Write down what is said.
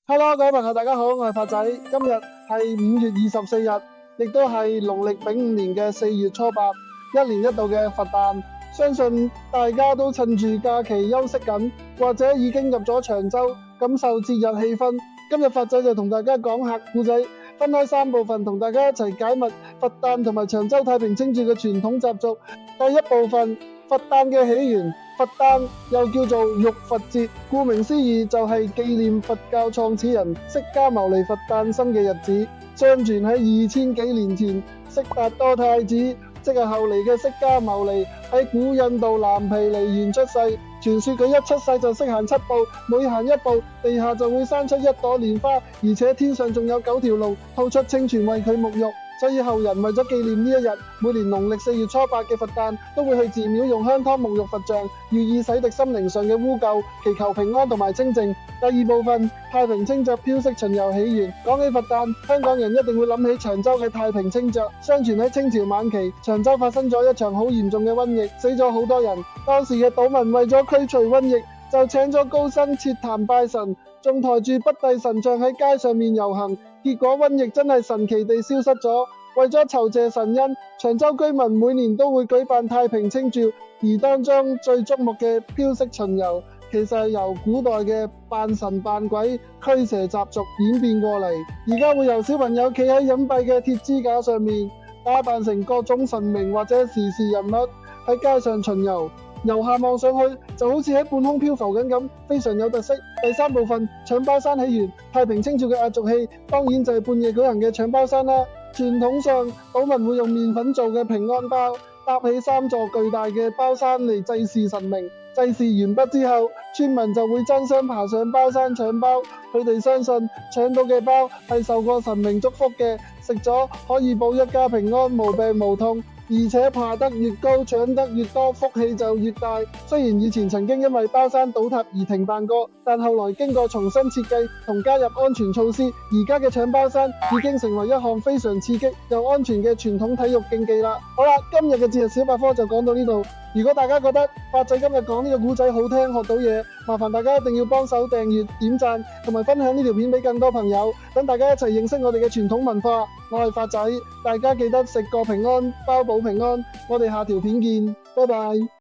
Hello，各位朋友，大家好，我係發仔。今日係5月24日，亦都係農曆丙午年嘅4月初8，一年一度嘅佛誕。相信大家都趁住假期休息緊，或者已經入咗長洲，感受節日氣氛。今日發仔就同大家講下故仔，分開3部分，同大家一齊解密佛誕同埋長洲太平清醮嘅傳統習俗。第一部分，佛誕嘅起源。佛誕又叫做浴佛節，顧名思義就係紀念佛教創始人釋迦牟尼佛誕生嘅日子。相傳喺2000幾年前，悉達多太子，即係後嚟嘅釋迦牟尼，喺古印度藍毗尼園出世。傳說佢一出世就識行7步，每行1步，地下就會生出1朵蓮花，而且天上仲有9條龍吐出清泉為佢沐浴。所以後人為咗紀念呢一日，每年農曆4月初8嘅佛誕，都會去寺廟用香湯沐浴佛像，寓意洗滌心靈上嘅污垢，祈求平安同埋清淨。第二部分，太平清醮飄色巡遊起源。講起佛誕，香港人一定會諗起長洲嘅太平清醮。相傳喺清朝晚期，長洲發生咗一場好嚴重嘅瘟疫，死咗好多人。當時嘅島民為咗驅除瘟疫，就請咗高僧設壇拜神，仲抬住北帝神像喺街上面遊行。結果瘟疫真係神奇地消失咗。為咗酬謝神恩，長洲居民每年都會舉辦太平清醮，而當中最矚目嘅飄色巡遊，其實係由古代嘅扮神扮鬼驅邪習俗演變過嚟。而家會由小朋友企喺隱蔽嘅鐵支架上面，打扮成各種神明或者時事人物喺街上巡遊。由下望上去就好似喺半空漂浮緊咁，非常有特色。第3部分，搶包山起源。太平清醮嘅壓軸戲當然就係半夜舉行嘅搶包山啦。傳統上，島民會用麵粉做嘅平安包搭起3座巨大嘅包山嚟祭祀神明。祭祀完畢之後，村民就會爭相爬上包山搶包。佢哋相信搶到嘅包係受過神明祝福嘅，食咗可以保一家平安、無病無痛。而且爬得越高，搶得越多，福氣就越大。雖然以前曾經因為包山倒塌而停辦過，但後來經過重新設計同加入安全措施，而家嘅搶包山已經成為一項非常刺激又安全嘅傳統體育競技啦。好啦，今日嘅節日小百科就講到呢度。如果大家覺得發仔今日講呢個故仔好聽，學到嘢，麻煩大家一定要幫手訂閱、點讚同埋分享呢條片俾更多朋友，等大家一齊認識我哋嘅傳統文化。我係發仔，大家記得食個平安，包保平安。我哋下條片見，拜拜。